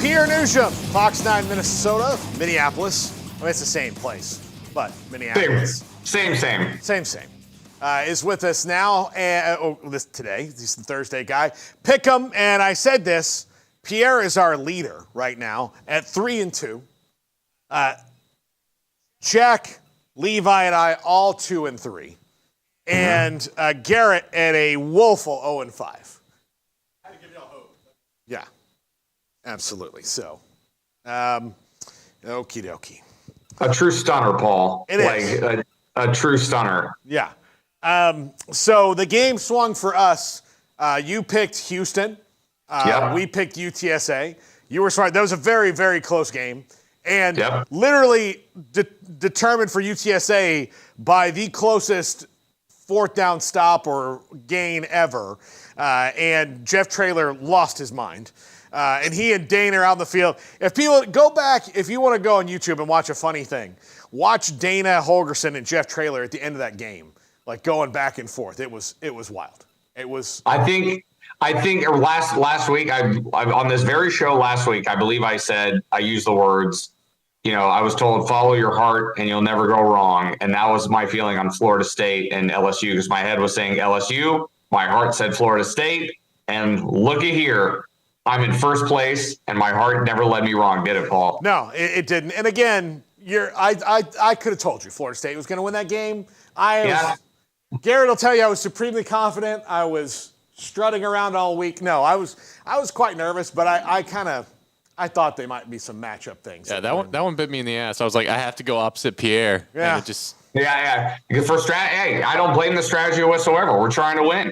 Pierre Noujaim, Fox 9, Minneapolis. I mean, it's the same place, but Minneapolis. Same. Is with us now, today. He's the Thursday guy. Pick him, and I said this. Pierre is our leader right now at 3-2. Jack, Levi, and I all 2-3. And Garrett at a woeful 0-5. I had to give y'all hope. Yeah, absolutely. So, okie dokie. A true stunner, Paul. It is. A true stunner. Yeah. So the game swung for us. You picked Houston. We picked UTSA. You were smart. That was a very, very close game. And literally determined for UTSA by the closest fourth down stop or gain ever. And Jeff Traylor lost his mind. And he and Dana are out in the field. If people go back, if you want to go on YouTube and watch a funny thing, watch Dana Holgerson and Jeff Traylor at the end of that game, like going back and forth. It was wild. It was. I think last week, I on this very show last week, I believe I said, I used the words, I was told follow your heart and you'll never go wrong. And that was my feeling on Florida State and LSU, because my head was saying LSU, my heart said Florida State, and looky here, I'm in first place, and my heart never led me wrong, did it, Paul? No, it didn't. And again, I could have told you Florida State was going to win that game. Garrett will tell you I was supremely confident. I was strutting around all week. No, I was quite nervous, but I thought they might be some matchup things. Yeah, that one bit me in the ass. I was like, I have to go opposite Pierre. Yeah. And it just Because I don't blame the strategy whatsoever. We're trying to win.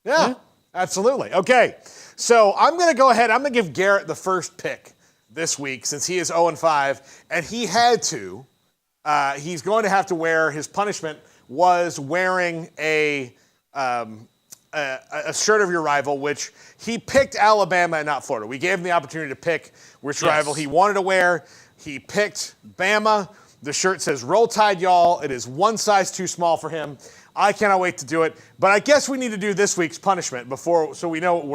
Yeah, absolutely. Okay, so I'm going to go ahead. I'm going to give Garrett the first pick this week since he is 0-5, and he had to. He's going to have to wear his punishment was wearing a shirt of your rival, which he picked Alabama and not Florida. We gave him the opportunity to pick which rival he wanted to wear. He picked Bama. The shirt says Roll Tide, y'all. It is one size too small for him. I cannot wait to do it. But I guess we need to do this week's punishment so we know what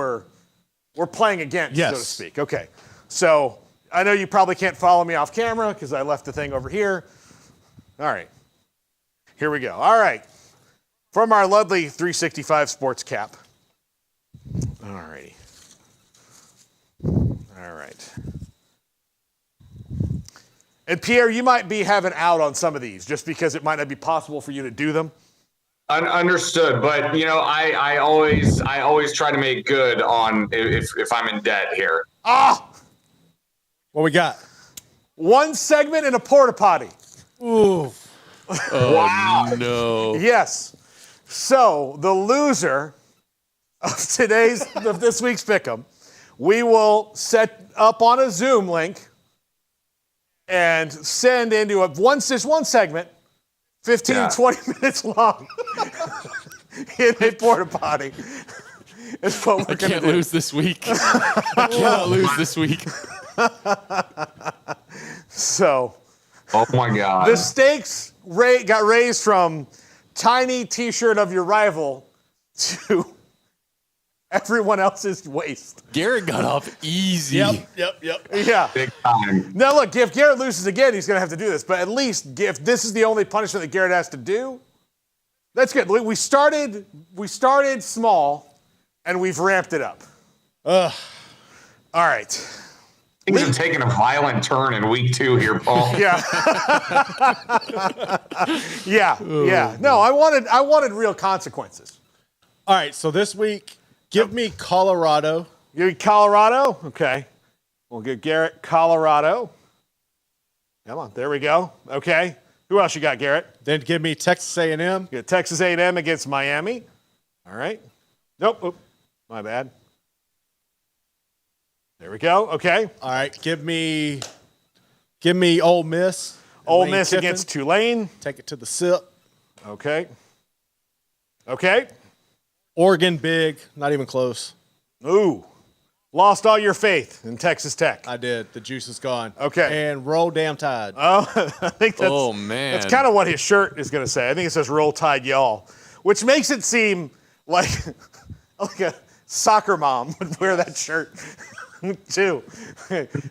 we're playing against, so to speak. Okay. So I know you probably can't follow me off camera because I left the thing over here. All right. Here we go. All right. From our Ludley 365 sports cap. All righty. All right. And Pierre, you might be having out on some of these just because it might not be possible for you to do them. Understood, but I always try to make good on if I'm in debt here. What we got? One segment in a porta potty. Ooh. Oh, wow. No. Yes. So the loser of this week's pick'em, we will set up on a Zoom link and send into one segment, 15, 20 minutes long in a porta potty. Is what we're I can't lose this week. I cannot lose this week. So. Oh, my God. The stakes got raised from tiny T-shirt of your rival to everyone else's waist. Garrett got off easy. Yep. Yeah. Big time. Now, look, if Garrett loses again, he's going to have to do this. But at least if this is the only punishment that Garrett has to do, that's good. We started small, and we've ramped it up. All right. Things have taken a violent turn in week 2 here, Paul. Yeah. Yeah. No, I wanted real consequences. All right, so this week, give me Colorado. You need Colorado? Okay. We'll give Garrett Colorado. Come on, there we go. Okay. Who else you got, Garrett? Then give me Texas A&M. You got Texas A&M against Miami. All right. Nope. My bad. There we go. Okay. All right. Give me Ole Miss. Ole Miss against Tulane. Take it to the SIP. Okay. Oregon big. Not even close. Ooh. Lost all your faith in Texas Tech. I did. The juice is gone. Okay. And Roll Damn Tide. Oh, I think that's. Oh, man. That's kind of what his shirt is going to say. I think it says Roll Tide, y'all, which makes it seem like a soccer mom would wear that shirt. 2.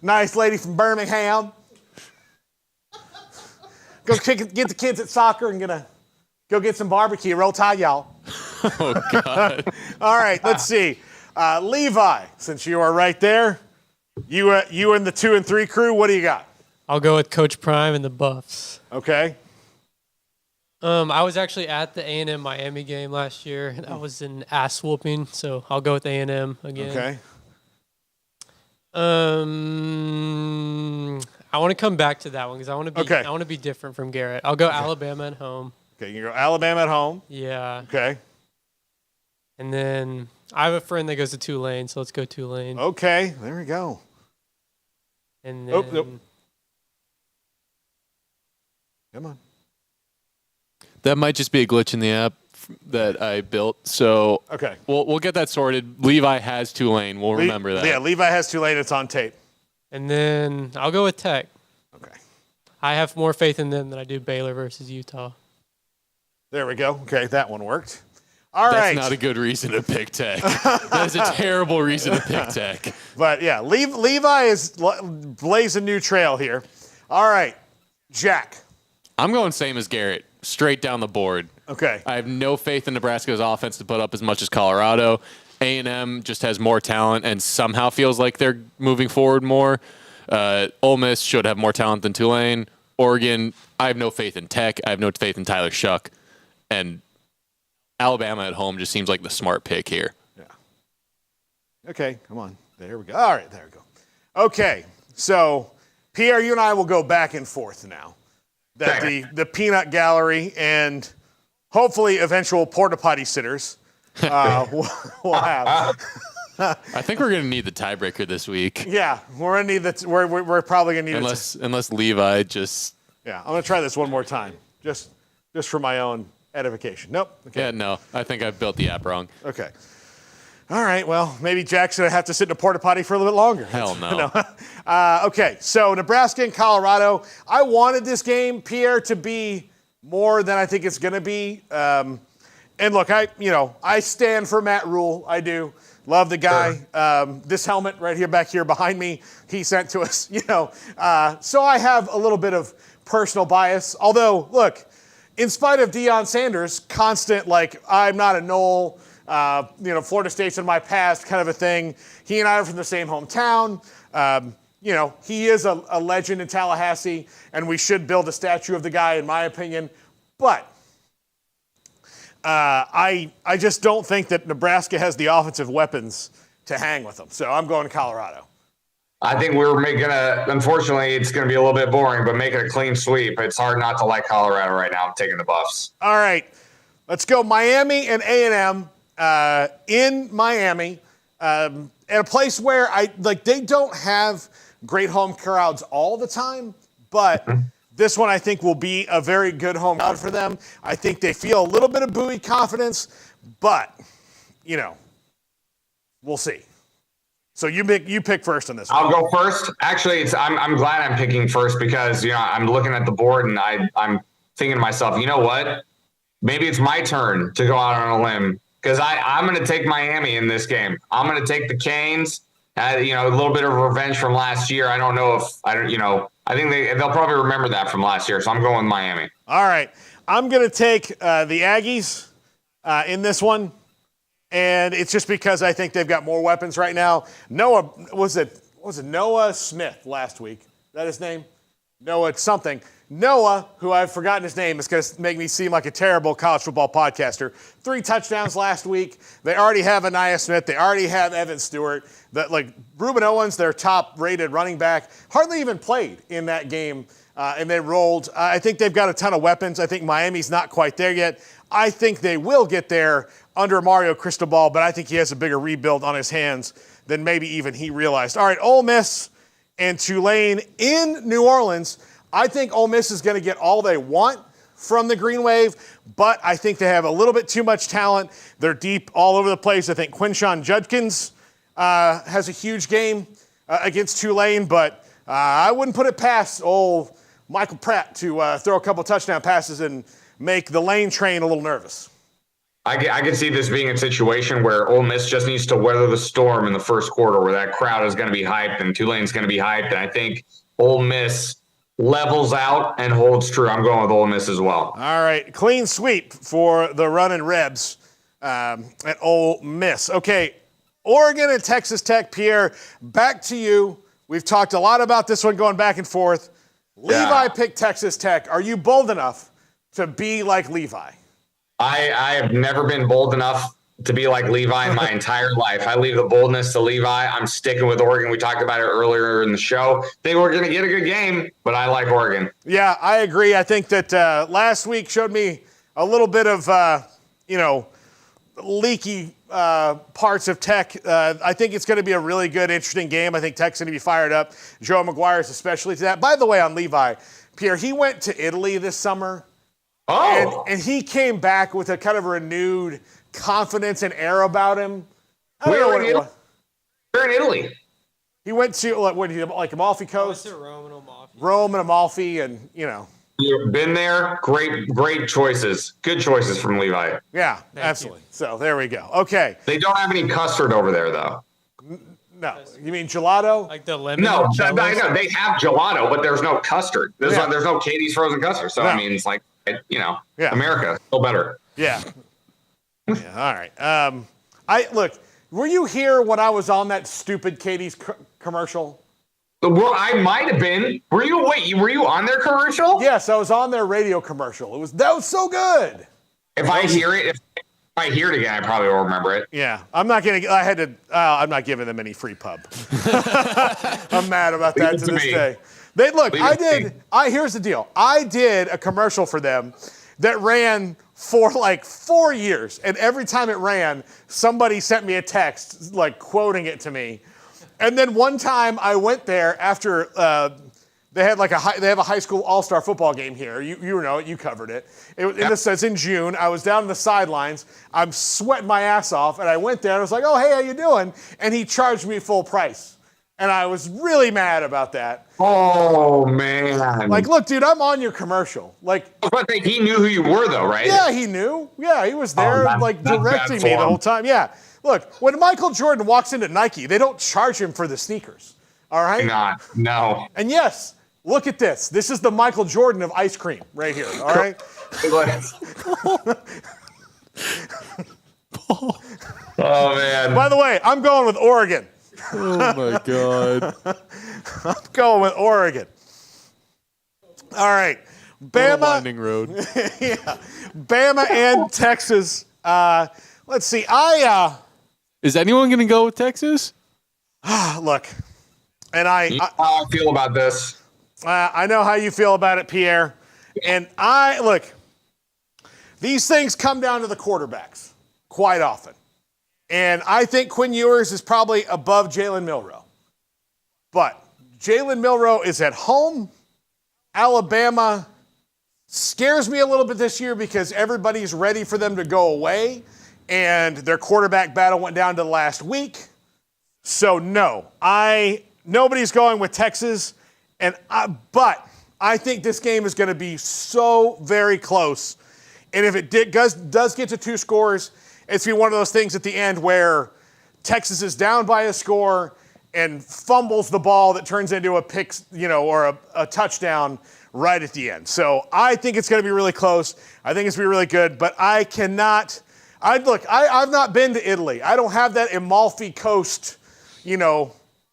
Nice lady from Birmingham. Get the kids at soccer and gonna go get some barbecue. Roll Tide, y'all. Oh, God. All right, let's see. Levi, since you are right there, you and the 2 and 3 crew, what do you got? I'll go with Coach Prime and the Buffs. Okay. I was actually at the A&M Miami game last year. That was an ass whooping, so I'll go with A&M again. Okay. I want to come back to that one because I want to be Okay. I want to be different from Garrett. I'll go Alabama at home. Okay, you go Alabama at home. Yeah. Okay. And then I have a friend that goes to Tulane, so let's go Tulane. Okay, there we go. And Oh, then nope. Come on. That might just be a glitch in the app that I built. So Okay. we'll get that sorted. Levi has Tulane. We'll remember that. Yeah, Levi has Tulane. It's on tape. and then I'll go with Tech. Okay. I have more faith in them than I do Baylor versus Utah. There we go. Okay, that one worked. All right. That's not a good reason to pick Tech. That is a terrible reason to pick Tech. But yeah, Levi is blazing a new trail here. All right, Jack. I'm going same as Garrett, straight down the board. Okay. I have no faith in Nebraska's offense to put up as much as Colorado. A&M just has more talent and somehow feels like they're moving forward more. Ole Miss should have more talent than Tulane. Oregon, I have no faith in Tech. I have no faith in Tyler Shuck. And Alabama at home just seems like the smart pick here. Yeah. Okay, come on. There we go. All right, there we go. Okay, so Pierre, you and I will go back and forth now. That the peanut gallery and hopefully eventual porta potty sitters will have. I think we're going to need the tiebreaker this week. Yeah, we're gonna need that. We're probably gonna need unless Levi just. Yeah, I'm gonna try this one more time, just for my own edification. Nope. Okay. Yeah, no, I think I built the app wrong. Okay. All right. Well, maybe Jack's gonna have to sit in a porta potty for a little bit longer. Hell no. Okay. So Nebraska and Colorado. I wanted this game, Pierre, to be more than I think it's gonna be. And look, I stand for Matt Rule. I do. Love the guy. Sure. This helmet right here, back here behind me, he sent to us. So I have a little bit of personal bias. Although, look, in spite of Deion Sanders' constant, I'm not a Knoll, Florida State's in my past kind of a thing. He and I are from the same hometown. He is a legend in Tallahassee, and we should build a statue of the guy, in my opinion. But I just don't think that Nebraska has the offensive weapons to hang with them. So I'm going to Colorado. I think unfortunately, it's going to be a little bit boring, but make it a clean sweep. It's hard not to like Colorado right now. I'm taking the Buffs. All right. Let's go Miami and A&M in Miami at a place where they don't have great home crowds all the time, but this one I think will be a very good home crowd for them. I think they feel a little bit of buoy confidence, but, we'll see. So you pick first on this one. I'll go first. Actually, I'm glad I'm picking first because I'm looking at the board and I'm thinking to myself, you know what? Maybe it's my turn to go out on a limb because I'm going to take Miami in this game. I'm going to take the Canes. A little bit of revenge from last year. I don't know if I think they'll probably remember that from last year. So I'm going with Miami. All right, I'm going to take the Aggies in this one. And it's just because I think they've got more weapons right now. Noah, was it Noah Smith last week? Is that his name? Noah something. Noah, who I've forgotten his name, is going to make me seem like a terrible college football podcaster. 3 touchdowns last week. They already have Anaya Smith. They already have Evan Stewart. Ruben Owens, their top-rated running back, hardly even played in that game, and they rolled. I think they've got a ton of weapons. I think Miami's not quite there yet. I think they will get there under Mario Cristobal, but I think he has a bigger rebuild on his hands than maybe even he realized. All right, Ole Miss and Tulane in New Orleans. I think Ole Miss is going to get all they want from the Green Wave, but I think they have a little bit too much talent. They're deep all over the place. I think Quinshawn Judkins has a huge game against Tulane, but I wouldn't put it past old Michael Pratt to throw a couple touchdown passes and make the Lane train a little nervous. I could see this being a situation where Ole Miss just needs to weather the storm in the first quarter, where that crowd is going to be hyped and Tulane's going to be hyped. And I think Ole Miss levels out and holds true. I'm going with Ole Miss as well. All right, clean sweep for the Runnin' Rebs at Ole Miss. Okay, Oregon and Texas Tech. Pierre, back to you. We've talked a lot about this one going back and forth. Levi picked Texas Tech. Are you bold enough to be like Levi? I have never been bold enough to be like Levi in my entire life. I leave the boldness to Levi. I'm sticking with Oregon. We talked about it earlier in the show. They were going to get a good game, but I like Oregon. Yeah, I agree. I think that last week showed me a little bit of, leaky parts of Tech. I think it's going to be a really good, interesting game. I think Tech's going to be fired up. Joe McGuire's especially to that. By the way, on Levi, Pierre, he went to Italy this summer. Oh. And he came back with a kind of renewed confidence and air about him. Where in Italy? He went to like Amalfi Coast. Went to Rome and Amalfi. Rome and Amalfi, and You've been there. Great choices. Good choices from Levi. Yeah, absolutely. So there we go. Okay. They don't have any custard over there, though. No, you mean gelato? Like the lemon? No, I know they have gelato, but there's no custard. There's no Katie's frozen custard. So I mean, it's like America still better. Yeah. All right. Look. Were you here when I was on that stupid Katie's commercial? Well, I might have been. Were you? Wait, were you on their commercial? Yes, I was on their radio commercial. That was so good. If I hear it again, I probably will remember it. Yeah, I'm not gonna. I'm not giving them any free pub. I'm mad about that to this day. Here's the deal. I did a commercial for them that ran for like 4 years, and every time it ran, somebody sent me a text like quoting it to me. And then one time I went there after they have a high school all-star football game here. You know it. You covered it. It's in June. I was down on the sidelines. I'm sweating my ass off, and I went there and I was like, "Oh, hey, how you doing?" And he charged me full price, and I was really mad about that. Oh man! Like, look, dude, I'm on your commercial. Like, but he knew who you were, though, right? Yeah, he knew. Yeah, he was there, directing me the whole time. Yeah. Look, when Michael Jordan walks into Nike, they don't charge him for the sneakers. All right? No. And yes, look at this. This is the Michael Jordan of ice cream right here. All right? Oh, man. By the way, I'm going with Oregon. Oh, my God. I'm going with Oregon. All right. Bama. Winding road. Yeah. Bama and Texas. Let's see. Is anyone going to go with Texas? Look, and how I feel about this. I know how you feel about it, Pierre. And look, these things come down to the quarterbacks quite often. And I think Quinn Ewers is probably above Jalen Milroe. But Jalen Milroe is at home. Alabama scares me a little bit this year because everybody's ready for them to go away. And their quarterback battle went down to the last week. So no, nobody's going with Texas. But I think this game is going to be so very close. And if it does get to 2 scores, it's going to be one of those things at the end where Texas is down by a score and fumbles the ball that turns into a pick, or a touchdown right at the end. So I think it's going to be really close. I think it's going to be really good. But I cannot. I've not been to Italy. I don't have that Amalfi Coast,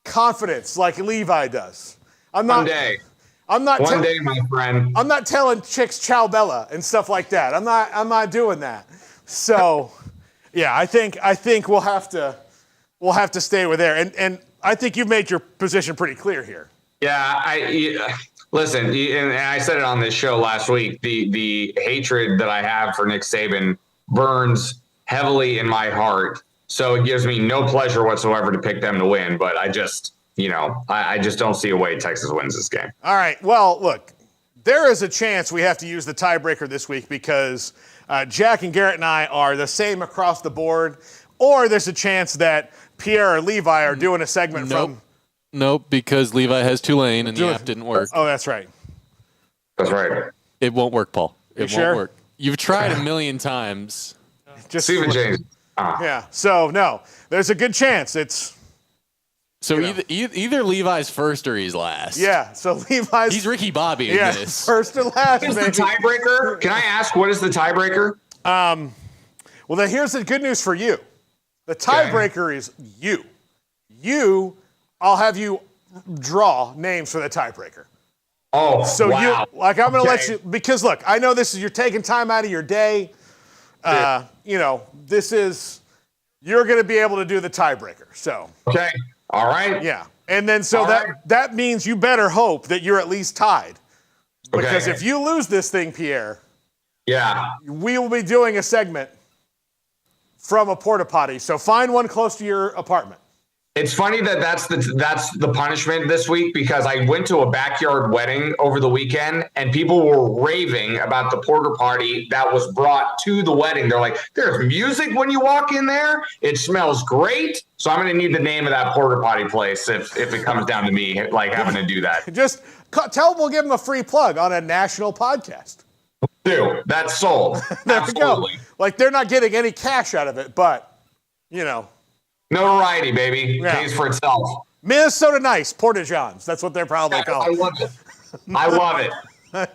confidence like Levi does. One day, my friend. I'm not telling chicks ciao bella and stuff like that. I'm not doing that. So, yeah, I think we'll have to stay with there. And I think you've made your position pretty clear here. Yeah, listen, and I said it on this show last week. The hatred that I have for Nick Saban burns heavily in my heart. So it gives me no pleasure whatsoever to pick them to win. But I just don't see a way Texas wins this game. All right. Well, look, there is a chance we have to use the tiebreaker this week because Jack and Garrett and I are the same across the board. Or there's a chance that Pierre or Levi are doing a segment from. Nope, because Levi has Tulane and the app didn't work. Oh, that's right. That's right. It won't work, Paul. It won't sure? work. You've tried a million times. Just Stephen James. Yeah. So no, there's a good chance it's. So either Levi's first or he's last. Yeah. So Levi's. He's Ricky Bobby in this. First and last. What is the tiebreaker? Can I ask what is the tiebreaker? Well, then here's the good news for you. The tiebreaker is you. I'll have you draw names for the tiebreaker. Oh, so wow. I'm going to let you, because look, I know you're taking time out of your day. This is, you're going to be able to do the tiebreaker. So. Okay. All right. Yeah. And then that means you better hope that you're at least tied. Because if you lose this thing, Pierre. Yeah. We will be doing a segment from a porta potty. So find one close to your apartment. It's funny that's the punishment this week, because I went to a backyard wedding over the weekend and people were raving about the porta potty that was brought to the wedding. They're like, there's music when you walk in there. It smells great. So I'm going to need the name of that porta potty place if it comes down to me, like having to do that. Just tell them we'll give them a free plug on a national podcast. Dude, that's sold. There we go. Like they're not getting any cash out of it, but notoriety, baby. Yeah. Pays for itself. Minnesota Nice, Porta Johns. That's what they're probably called. I love it. I love it.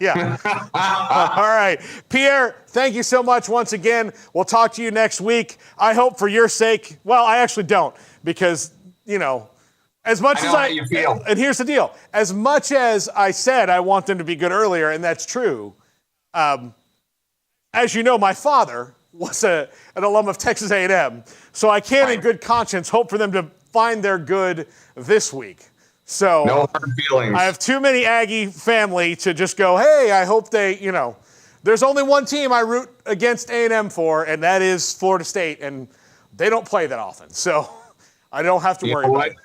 Yeah. All right. Pierre, thank you so much once again. We'll talk to you next week. I hope for your sake. Well, I actually don't, because, as much as how you feel. And here's the deal. As much as I said I want them to be good earlier, and that's true, as you know, my father was an alum of Texas A&M, so I can't in good conscience hope for them to find their good this week. So no hard feelings. I have too many Aggie family to just go, hey, I hope they, there's only one team I root against A&M for, and that is Florida State, and they don't play that often, so I don't have to worry about it.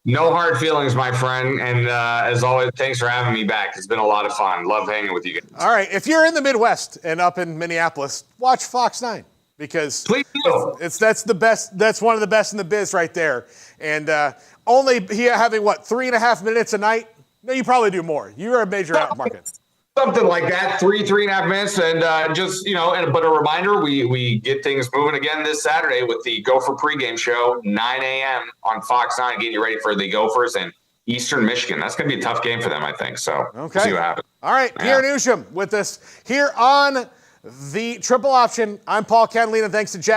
No hard feelings, my friend. And as always, thanks for having me back. It's been a lot of fun. Love hanging with you guys. All right. If you're in the Midwest and up in Minneapolis, watch Fox 9, because please do. That's the best. That's one of the best in the biz right there. And only having 3.5 minutes a night. No, you probably do more. You're a major market. Something like that, 3.5 minutes, and but a reminder, we get things moving again this Saturday with the Gopher pregame show, 9 a.m. on Fox 9, getting you ready for the Gophers and Eastern Michigan. That's going to be a tough game for them, I think. So We'll see what happens. All right, Pierre Noujaim with us here on the Triple Option. I'm Paul Catalina. Thanks to Jack.